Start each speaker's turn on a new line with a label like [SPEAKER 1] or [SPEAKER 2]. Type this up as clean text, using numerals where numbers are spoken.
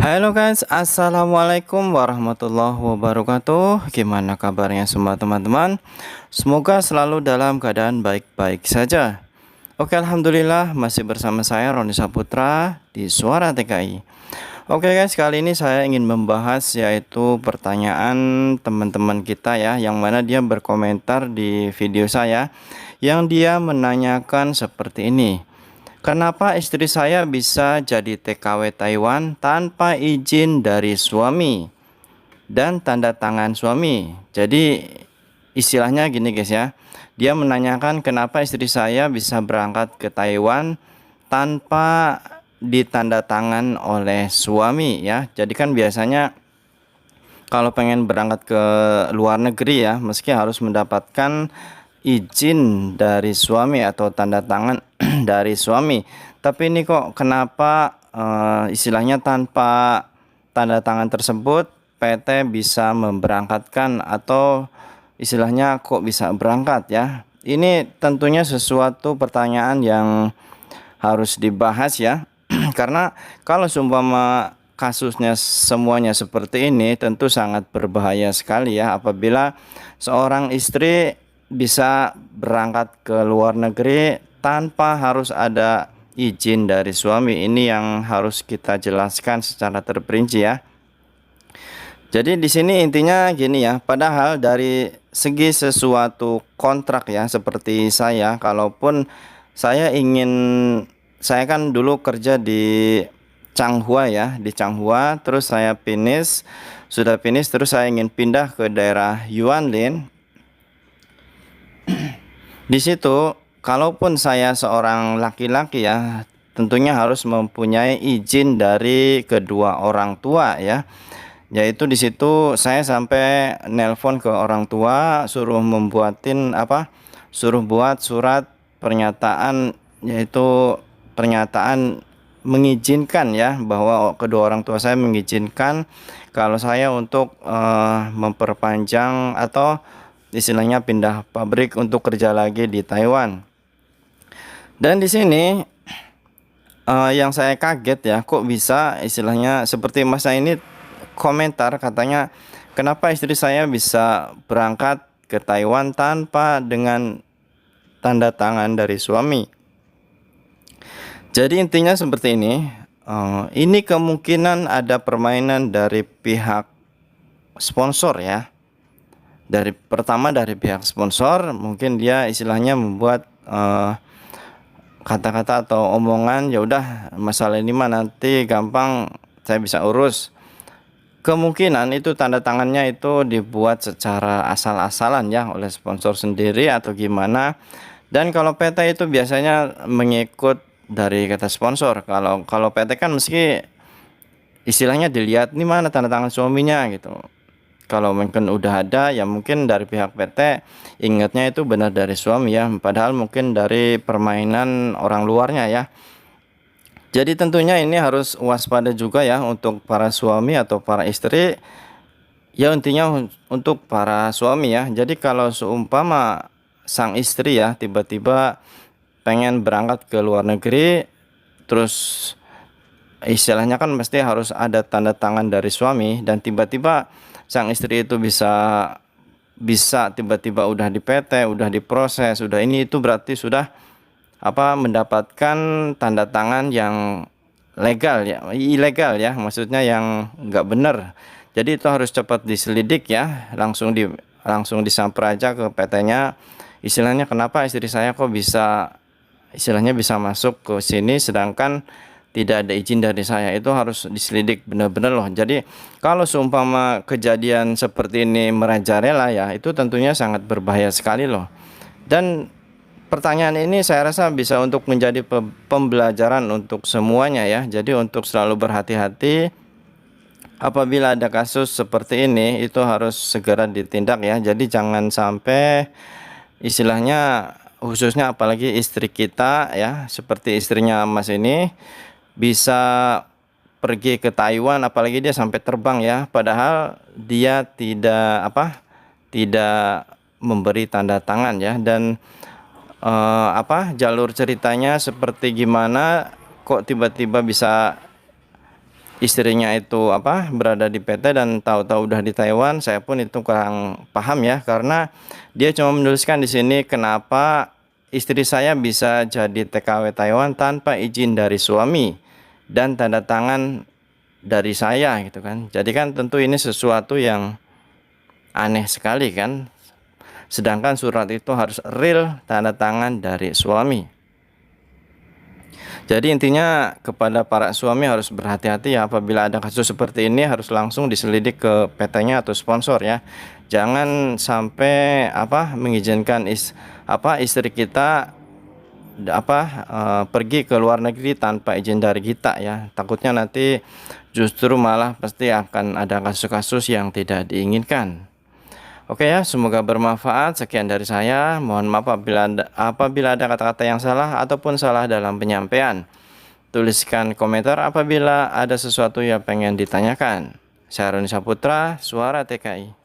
[SPEAKER 1] Halo guys, assalamualaikum warahmatullahi wabarakatuh. Gimana kabarnya semua teman-teman? Semoga selalu dalam keadaan baik-baik saja. Oke, alhamdulillah masih bersama saya Roni Saputra di Suara TKI. Oke guys, kali ini saya ingin membahas yaitu pertanyaan teman-teman kita ya, yang mana dia berkomentar di video saya, yang dia menanyakan seperti ini. Kenapa istri saya bisa jadi TKW Taiwan tanpa izin dari suami dan tanda tangan suami? Jadi istilahnya gini guys ya. Dia menanyakan kenapa istri saya bisa berangkat ke Taiwan tanpa ditanda tangan oleh suami ya. Jadi kan biasanya kalau pengen berangkat ke luar negeri ya, meski harus mendapatkan izin dari suami atau tanda tangan dari suami. Tapi ini kok kenapa istilahnya tanpa tanda tangan tersebut PT bisa memberangkatkan, atau istilahnya kok bisa berangkat ya? Ini tentunya sesuatu pertanyaan yang harus dibahas ya. Karena kalau seumpama kasusnya semuanya seperti ini, tentu sangat berbahaya sekali ya apabila seorang istri bisa berangkat ke luar negeri tanpa harus ada izin dari suami. Ini yang harus kita jelaskan secara terperinci ya. Jadi di sini intinya gini ya, padahal dari segi sesuatu kontrak ya, seperti saya, kalaupun saya kan dulu kerja di Changhua ya, di Changhua, terus saya sudah finish, terus saya ingin pindah ke daerah Yuanlin. Di situ, kalaupun saya seorang laki-laki ya, tentunya harus mempunyai izin dari kedua orang tua ya. Yaitu di situ saya sampai nelpon ke orang tua, suruh buat surat pernyataan, yaitu pernyataan mengizinkan ya, bahwa kedua orang tua saya mengizinkan kalau saya untuk memperpanjang atau istilahnya pindah pabrik untuk kerja lagi di Taiwan. Dan di sini yang saya kaget ya, kok bisa istilahnya seperti masa ini komentar katanya, kenapa istri saya bisa berangkat ke Taiwan tanpa dengan tanda tangan dari suami. Jadi intinya seperti ini kemungkinan ada permainan dari pihak sponsor ya. Pertama dari pihak sponsor, mungkin dia istilahnya membuat kata-kata atau omongan, ya udah masalah ini mah nanti gampang saya bisa urus. Kemungkinan itu tanda tangannya itu dibuat secara asal-asalan ya oleh sponsor sendiri atau gimana. Dan kalau PT itu biasanya mengikut dari kata sponsor. Kalau PT kan meski istilahnya dilihat nih mana tanda tangan suaminya gitu. Kalau mungkin udah ada ya mungkin dari pihak PT ingatnya itu benar dari suami ya, padahal mungkin dari permainan orang luarnya ya. Jadi tentunya ini harus waspada juga ya untuk para suami atau para istri. Ya intinya untuk para suami ya. Jadi kalau seumpama sang istri ya tiba-tiba pengen berangkat ke luar negeri, terus istilahnya kan mesti harus ada tanda tangan dari suami, dan tiba-tiba sang istri itu bisa tiba-tiba udah di PT, udah diproses, udah ini, itu berarti sudah mendapatkan tanda tangan yang legal ya, ilegal ya, maksudnya yang nggak benar. Jadi itu harus cepat diselidik ya, langsung disamper aja ke PT-nya. Istilahnya kenapa istri saya kok bisa istilahnya bisa masuk ke sini sedangkan tidak ada izin dari saya. Itu harus diselidik benar-benar loh. Jadi kalau seumpama kejadian seperti ini merajalela ya, itu tentunya sangat berbahaya sekali loh. Dan pertanyaan ini saya rasa bisa untuk menjadi pembelajaran untuk semuanya ya. Jadi untuk selalu berhati-hati apabila ada kasus seperti ini, itu harus segera ditindak ya. Jadi jangan sampai istilahnya, khususnya apalagi istri kita ya, seperti istrinya Mas ini bisa pergi ke Taiwan, apalagi dia sampai terbang ya, padahal dia tidak memberi tanda tangan ya. Dan jalur ceritanya seperti gimana kok tiba-tiba bisa istrinya itu berada di PT dan tahu-tahu udah di Taiwan, saya pun itu kurang paham ya, karena dia cuma menuliskan di sini kenapa istri saya bisa jadi TKW Taiwan tanpa izin dari suami dan tanda tangan dari saya gitu kan. Jadi kan tentu ini sesuatu yang aneh sekali kan. Sedangkan surat itu harus real tanda tangan dari suami. Jadi intinya kepada para suami harus berhati-hati ya, apabila ada kasus seperti ini harus langsung diselidik ke PT-nya atau sponsor ya. Jangan sampai mengizinkan istri kita pergi ke luar negeri tanpa izin dari kita ya. Takutnya nanti justru malah pasti akan ada kasus-kasus yang tidak diinginkan. Oke ya, semoga bermanfaat. Sekian dari saya. Mohon maaf apabila ada kata-kata yang salah ataupun salah dalam penyampaian. Tuliskan komentar apabila ada sesuatu yang pengen ditanyakan. Saya Roni Saputra, Suara TKI.